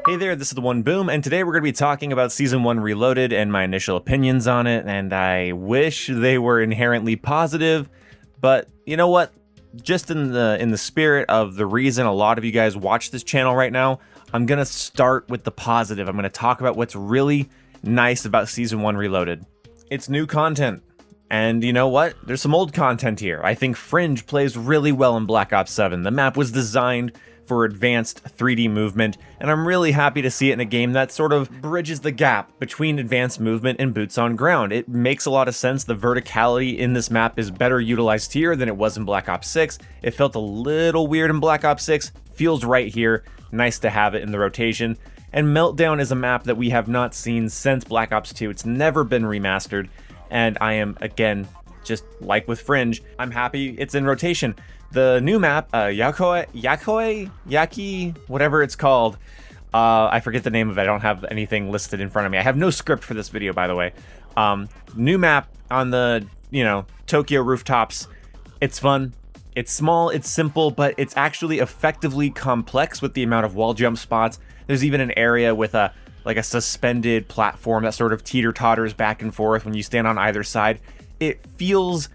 Hey there, this is the One Boom, and today we're going to be talking about Season 1 Reloaded and my initial opinions on it, and I wish they were inherently positive, but you know what? Just in the spirit of the reason a lot of you guys watch this channel right now, I'm going to start with the positive. I'm going to talk about what's really nice about Season 1 Reloaded. It's new content. And you know what? There's some old content here. I think Fringe plays really well in Black Ops 7. The map was designed for advanced 3D movement, and I'm really happy to see it in a game that sort of bridges the gap between advanced movement and boots on ground. It makes a lot of sense. The verticality in this map is better utilized here than it was in Black Ops 6. It felt a little weird in Black Ops 6, feels right here. Nice to have it in the rotation. And Meltdown is a map that we have not seen since Black Ops 2. It's never been remastered, and I am, again, just like with Fringe, I'm happy it's in rotation. The new map, Yaki, whatever it's called, I forget the name of it. I don't have anything listed in front of me. I have no script for this video, by the way. New map on the, Tokyo rooftops. It's fun. It's small, it's simple, but it's actually effectively complex with the amount of wall jump spots. There's even an area with a suspended platform that sort of teeter-totters back and forth when you stand on either side. It feels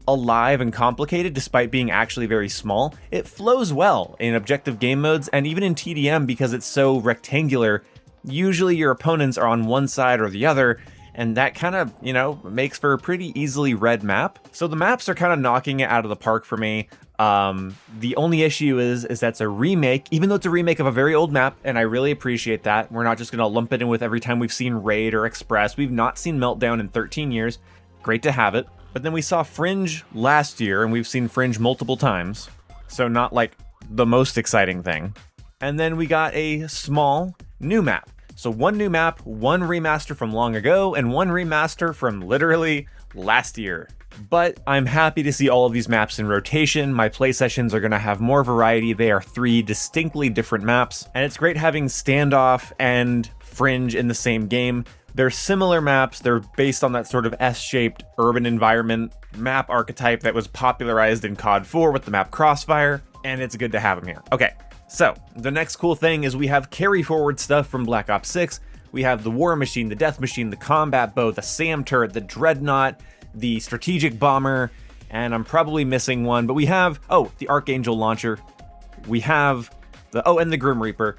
alive and complicated despite being actually very small. It flows well in objective game modes and even in TDM because it's so rectangular. Usually your opponents are on one side or the other, and that kind of, makes for a pretty easily read map. So the maps are kind of knocking it out of the park for me. The only issue is that's a remake, even though it's a remake of a very old map, and I really appreciate that. We're not just going to lump it in with every time we've seen Raid or Express. We've not seen Meltdown in 13 years. Great to have it. But then we saw Fringe last year, and we've seen Fringe multiple times, so not like the most exciting thing. And then we got a small new map. So one new map, one remaster from long ago, and one remaster from literally last year. But I'm happy to see all of these maps in rotation. My play sessions are going to have more variety. They are 3 distinctly different maps, and it's great having Standoff and Fringe in the same game. They're similar maps. They're based on that sort of S-shaped urban environment map archetype that was popularized in COD 4 with the map Crossfire, and it's good to have them here. Okay, so the next cool thing is we have carry forward stuff from Black Ops 6. We have the War Machine, the Death Machine, the Combat Bow, the SAM turret, the Dreadnought, the Strategic Bomber, and I'm probably missing one, but we have, the Archangel Launcher. We have and the Grim Reaper.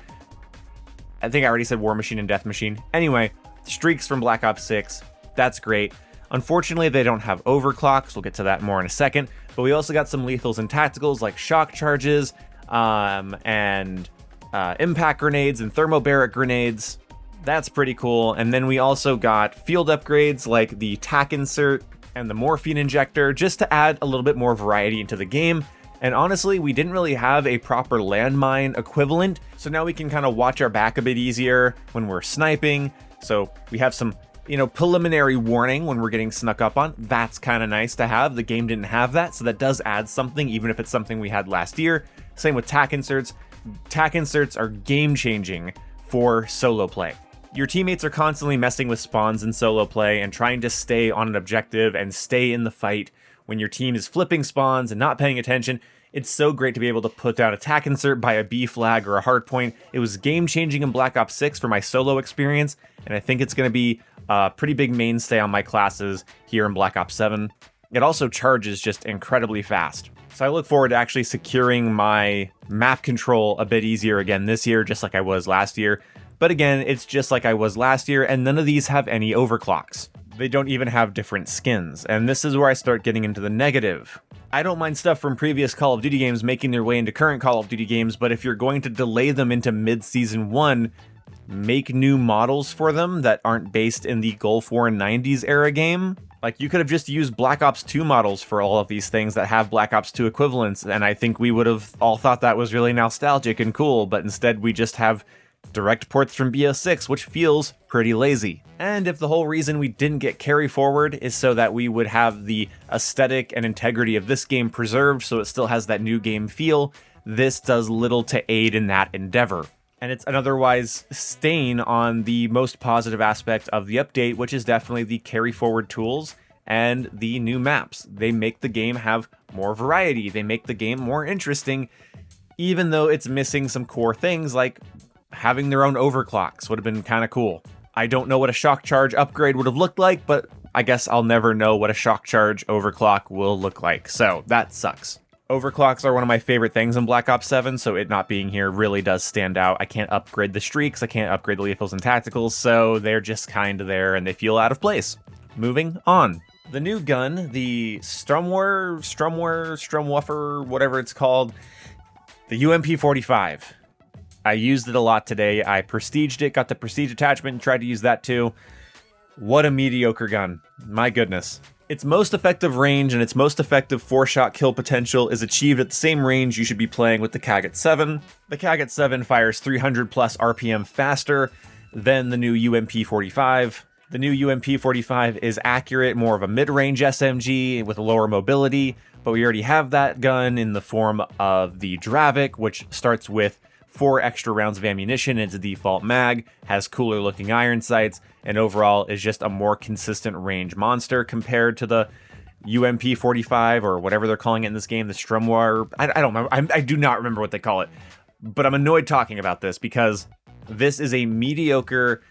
I think I already said War Machine and Death Machine. Anyway, streaks from Black Ops 6, that's great. Unfortunately, they don't have overclocks. We'll get to that more in a second. But we also got some lethals and tacticals like shock charges and impact grenades and thermobaric grenades. That's pretty cool. And then we also got field upgrades like the tac insert and the morphine injector just to add a little bit more variety into the game. And honestly, we didn't really have a proper landmine equivalent, so now we can kind of watch our back a bit easier when we're sniping. So we have some, preliminary warning when we're getting snuck up on. That's kind of nice to have. The game didn't have that, so that does add something, even if it's something we had last year. Same with tac inserts. Tac inserts are game-changing for solo play. Your teammates are constantly messing with spawns in solo play and trying to stay on an objective and stay in the fight when your team is flipping spawns and not paying attention. It's so great to be able to put down a tac insert by a B flag or a hard point. It was game-changing in Black Ops 6 for my solo experience, and I think it's going to be a pretty big mainstay on my classes here in Black Ops 7. It also charges just incredibly fast. So I look forward to actually securing my map control a bit easier again this year, just like I was last year. But again, it's just like I was last year, and none of these have any overclocks. They don't even have different skins, and this is where I start getting into the negative. I don't mind stuff from previous Call of Duty games making their way into current Call of Duty games, but if you're going to delay them into mid-season 1, make new models for them that aren't based in the Gulf War 90s era game. Like, you could have just used Black Ops 2 models for all of these things that have Black Ops 2 equivalents, and I think we would have all thought that was really nostalgic and cool, but instead we just have direct ports from BO6, which feels pretty lazy. And if the whole reason we didn't get carry forward is so that we would have the aesthetic and integrity of this game preserved so it still has that new game feel, this does little to aid in that endeavor. And it's an otherwise stain on the most positive aspect of the update, which is definitely the carry forward tools and the new maps. They make the game have more variety. They make the game more interesting, even though it's missing some core things like having their own overclocks would have been kind of cool. I don't know what a shock charge upgrade would have looked like, but I guess I'll never know what a shock charge overclock will look like, so that sucks. Overclocks are one of my favorite things in Black Ops 7, so it not being here really does stand out. I can't upgrade the streaks, I can't upgrade the lethals and tacticals, so they're just kind of there and they feel out of place. Moving on. The new gun, the Strumwer, whatever it's called, the UMP-45. I used it a lot today. I prestiged it, got the prestige attachment, and tried to use that too. What a mediocre gun. My goodness. Its most effective range and its most effective 4-shot kill potential is achieved at the same range you should be playing with the Kaget 7. The Kaget 7 fires 300 plus RPM faster than the new UMP-45. The new UMP-45 is accurate, more of a mid-range SMG with lower mobility, but we already have that gun in the form of the Dravik, which starts with 4 extra rounds of ammunition in its default mag, has cooler looking iron sights, and overall is just a more consistent range monster compared to the UMP-45 or whatever they're calling it in this game, the Strumwer. I don't remember. I do not remember what they call it, but I'm annoyed talking about this because this is a mediocre,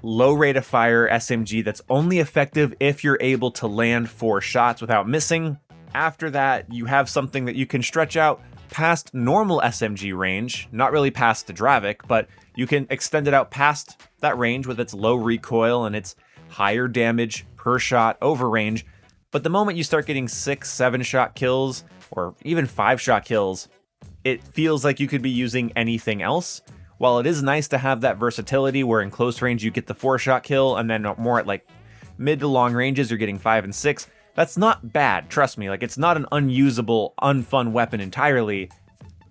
low rate of fire SMG that's only effective if you're able to land 4 shots without missing. After that, you have something that you can stretch out past normal SMG range, not really past the Dravik, but you can extend it out past that range with its low recoil and its higher damage per shot over range. But the moment you start getting 6-7 shot kills, or even 5-shot kills, it feels like you could be using anything else. While it is nice to have that versatility where in close range you get the 4-shot kill, and then more at like mid to long ranges you're getting 5 and 6, that's not bad, trust me. Like, it's not an unusable, unfun weapon entirely.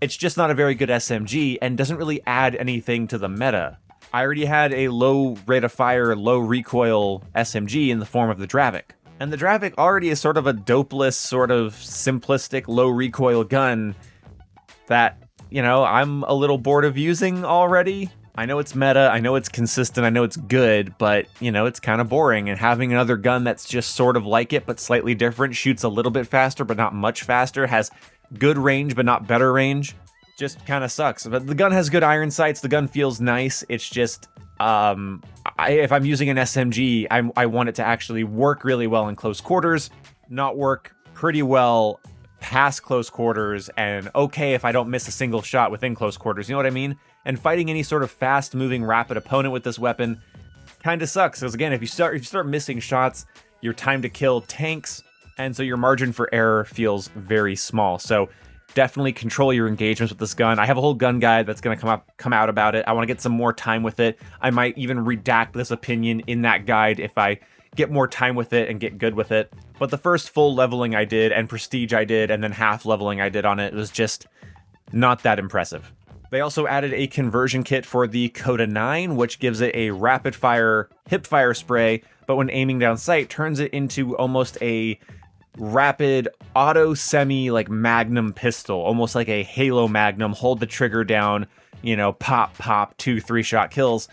It's just not a very good SMG and doesn't really add anything to the meta. I already had a low rate of fire, low recoil SMG in the form of the Dravik. And the Dravik already is sort of a dopeless, sort of simplistic, low recoil gun that, you know, I'm a little bored of using already. I know it's meta, I know it's consistent, I know it's good, but, you know, it's kind of boring, and having another gun that's just sort of like it, but slightly different, shoots a little bit faster, but not much faster, has good range, but not better range, just kind of sucks. But the gun has good iron sights, the gun feels nice, it's just, if I'm using an SMG, I want it to actually work really well in close quarters, not work pretty well past close quarters, and okay if I don't miss a single shot within close quarters, you know what I mean? And fighting any sort of fast-moving, rapid opponent with this weapon kind of sucks, because again, if you start missing shots, your time to kill tanks, and so your margin for error feels very small. So definitely control your engagements with this gun. I have a whole gun guide that's going to come out about it. I want to get some more time with it. I might even redact this opinion in that guide if I get more time with it and get good with it. But the first full leveling I did, and prestige I did, and then half leveling I did on it was just not that impressive. They also added a conversion kit for the Coda 9, which gives it a rapid fire hip fire spray, but when aiming down sight, turns it into almost a rapid auto semi like magnum pistol, almost like a Halo Magnum. Hold the trigger down, you know, pop, 2-3 shot kills.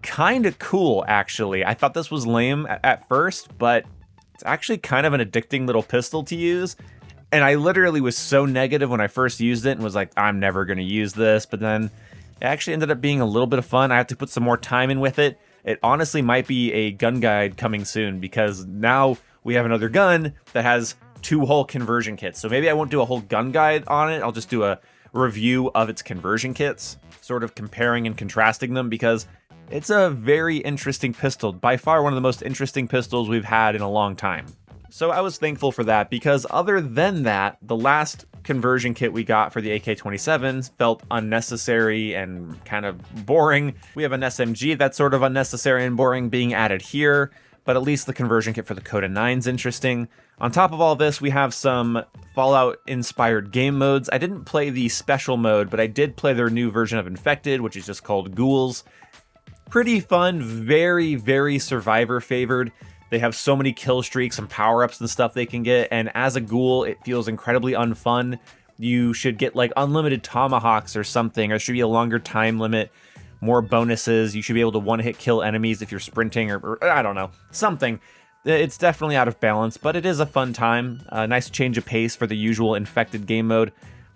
Kind of cool, actually. I thought this was lame at first, but it's actually kind of an addicting little pistol to use. And I literally was so negative when I first used it and was like, I'm never going to use this. But then it actually ended up being a little bit of fun. I have to put some more time in with it. It honestly might be a gun guide coming soon, because now we have another gun that has 2 whole conversion kits. So maybe I won't do a whole gun guide on it. I'll just do a review of its conversion kits, sort of comparing and contrasting them, because it's a very interesting pistol. By far one of the most interesting pistols we've had in a long time. So I was thankful for that, because other than that, the last conversion kit we got for the AK-27 felt unnecessary and kind of boring. We have an SMG that's sort of unnecessary and boring being added here, but at least the conversion kit for the Coda 9's interesting. On top of all this, we have some Fallout-inspired game modes. I didn't play the special mode, but I did play their new version of Infected, which is just called Ghouls. Pretty fun, very, very survivor-favored. They have so many kill streaks and power-ups and stuff they can get, and as a ghoul, it feels incredibly unfun. You should get like unlimited tomahawks or something, or there should be a longer time limit, more bonuses. You should be able to one-hit kill enemies if you're sprinting, or I don't know, something. It's definitely out of balance, but it is a fun time. A nice change of pace for the usual Infected game mode.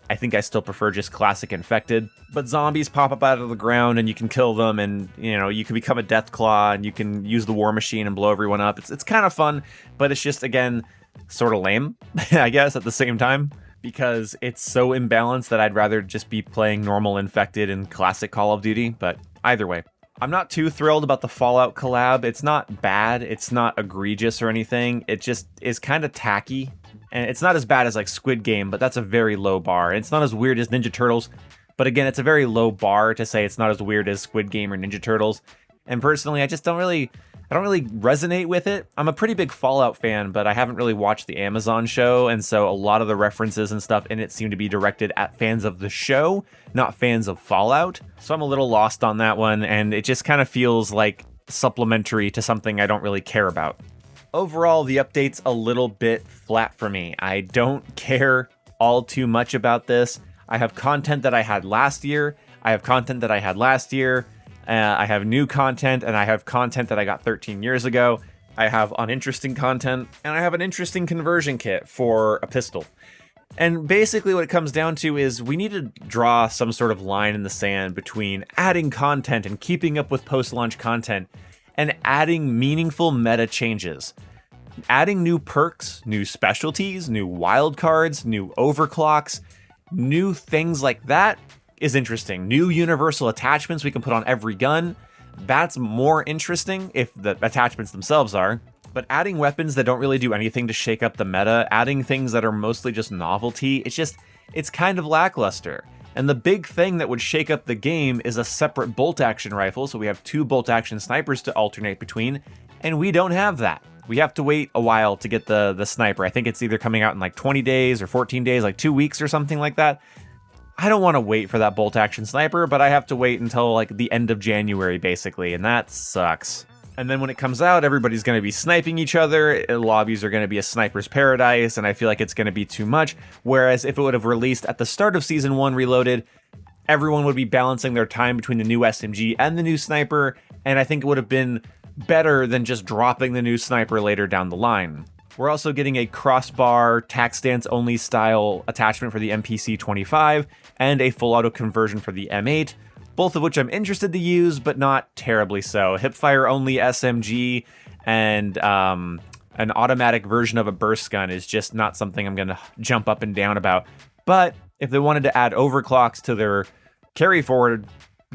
I think I still prefer just classic infected. But zombies pop up out of the ground and you can kill them, and you can become a Deathclaw and you can use the War Machine and blow everyone up. It's kind of fun, but it's just, again, sort of lame, I guess, at the same time, because it's so imbalanced that I'd rather just be playing normal infected and classic Call of Duty. But either way, I'm not too thrilled about the Fallout collab. It's not bad, it's not egregious or anything. It just is kind of tacky, and it's not as bad as like Squid Game, but that's a very low bar. It's not as weird as Ninja Turtles, but again, it's a very low bar to say it's not as weird as Squid Game or Ninja Turtles. And personally, I don't really resonate with it. I'm a pretty big Fallout fan, but I haven't really watched the Amazon show, and so a lot of the references and stuff in it seem to be directed at fans of the show, not fans of Fallout. So I'm a little lost on that one, and it just kind of feels like supplementary to something I don't really care about. Overall, the update's a little bit flat for me. I don't care all too much about this. I have content that I had last year. I have content that I had last year. I have new content, and I have content that I got 13 years ago. I have uninteresting content, and I have an interesting conversion kit for a pistol. And basically what it comes down to is we need to draw some sort of line in the sand between adding content and keeping up with post-launch content and adding meaningful meta changes. Adding new perks, new specialties, new wildcards, new overclocks, new things like that is interesting. New universal attachments we can put on every gun. That's more interesting if the attachments themselves are. But adding weapons that don't really do anything to shake up the meta, adding things that are mostly just novelty, it's kind of lackluster. And the big thing that would shake up the game is a separate bolt action rifle, so we have 2 bolt action snipers to alternate between, and we don't have that. We have to wait a while to get the sniper. I think it's either coming out in like 20 days or 14 days, like 2 weeks or something like that. I don't want to wait for that bolt action sniper, but I have to wait until like the end of January, basically, and that sucks. And then when it comes out, everybody's going to be sniping each other, lobbies are going to be a sniper's paradise, and I feel like it's going to be too much. Whereas if it would have released at the start of Season 1 Reloaded, everyone would be balancing their time between the new SMG and the new sniper, and I think it would have been better than just dropping the new sniper later down the line. We're also getting a crossbar, tac stance only style attachment for the MPC-25 and a full auto conversion for the M8, both of which I'm interested to use, but not terribly so. Hipfire only SMG and an automatic version of a burst gun is just not something I'm going to jump up and down about. But if they wanted to add overclocks to their carry forward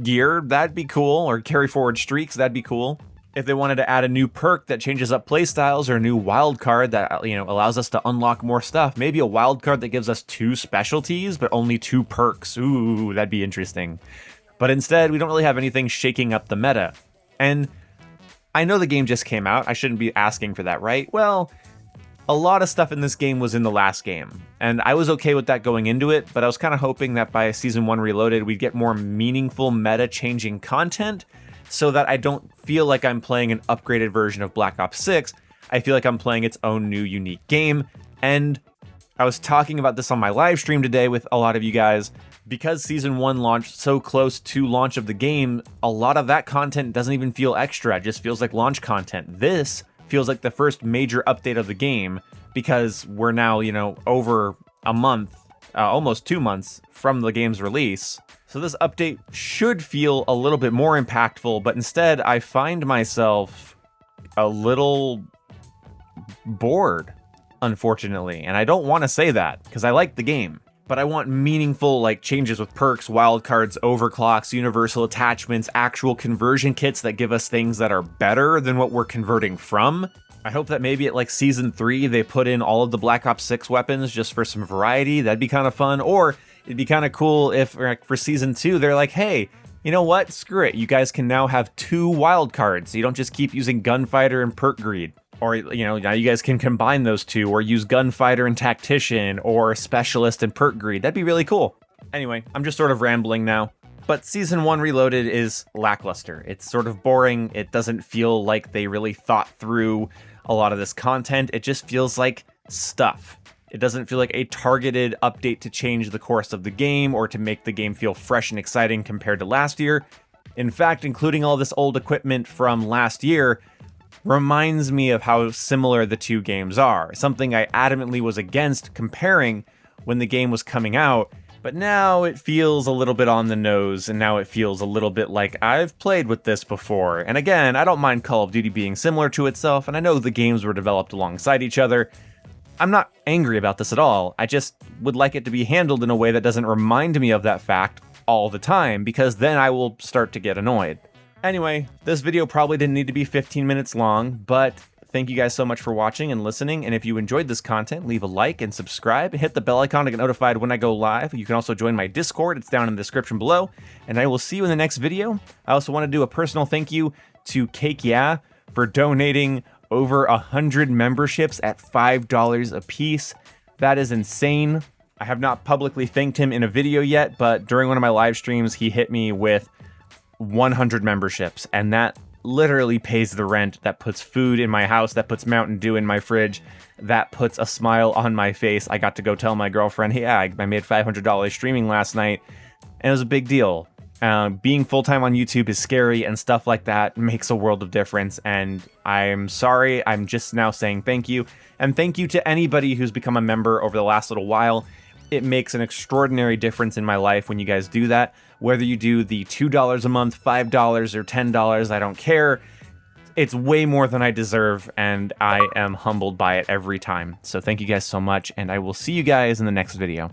gear, that'd be cool, or carry forward streaks, that'd be cool. If they wanted to add a new perk that changes up playstyles, or a new wild card that allows us to unlock more stuff, maybe a wild card that gives us 2 specialties but only 2 perks. Ooh, that'd be interesting. But instead, we don't really have anything shaking up the meta. And I know the game just came out. I shouldn't be asking for that, right? Well, a lot of stuff in this game was in the last game, and I was okay with that going into it, but I was kind of hoping that by Season 1 Reloaded, we'd get more meaningful meta-changing content, so that I don't feel like I'm playing an upgraded version of Black Ops 6. I feel like I'm playing its own new unique game. And I was talking about this on my live stream today with a lot of you guys. Because Season 1 launched so close to launch of the game, a lot of that content doesn't even feel extra. It just feels like launch content. This feels like the first major update of the game, because we're now, over a month, almost 2 months from the game's release. So this update should feel a little bit more impactful, but instead I find myself a little bored, unfortunately. And I don't want to say that, because I like the game. But I want meaningful changes with perks, wildcards, overclocks, universal attachments, actual conversion kits that give us things that are better than what we're converting from. I hope that maybe at Season 3 they put in all of the Black Ops 6 weapons just for some variety. That'd be kind of fun. Or it'd be kind of cool if for Season 2 they're like, hey, you know what? Screw it. You guys can now have 2 wildcards. So you don't just keep using Gunfighter and Perk Greed. Or, now you guys can combine those 2, or use Gunfighter and Tactician, or Specialist and Perk Greed. That'd be really cool. Anyway, I'm just sort of rambling now. But Season 1 Reloaded is lackluster. It's sort of boring. It doesn't feel like they really thought through a lot of this content. It just feels like stuff. It doesn't feel like a targeted update to change the course of the game, or to make the game feel fresh and exciting compared to last year. In fact, including all this old equipment from last year reminds me of how similar the 2 games are. Something I adamantly was against comparing when the game was coming out, But now it feels a little bit on the nose, and now it feels a little bit like I've played with this before. And again, I don't mind Call of Duty being similar to itself, and I know the games were developed alongside each other. I'm not angry about this at all. I just would like it to be handled in a way that doesn't remind me of that fact all the time, because then I will start to get annoyed. Anyway, this video probably didn't need to be 15 minutes long, but thank you guys so much for watching and listening, and if you enjoyed this content, leave a like and subscribe, hit the bell icon to get notified when I go live. You can also join my Discord, it's down in the description below, and I will see you in the next video. I also want to do a personal thank you to Cake Yeah for donating over 100 memberships at $5 a piece. That is insane. I have not publicly thanked him in a video yet, but during one of my live streams, he hit me with 100 memberships, and that literally pays the rent, that puts food in my house, that puts Mountain Dew in my fridge, that puts a smile on my face. I got to go tell my girlfriend, hey, I made $500 streaming last night, and it was a big deal. Being full-time on YouTube is scary, and stuff like that makes a world of difference, and I'm sorry, I'm just now saying thank you, and thank you to anybody who's become a member over the last little while. It makes an extraordinary difference in my life when you guys do that. Whether you do the $2 a month, $5, or $10, I don't care. It's way more than I deserve, and I am humbled by it every time. So thank you guys so much, and I will see you guys in the next video.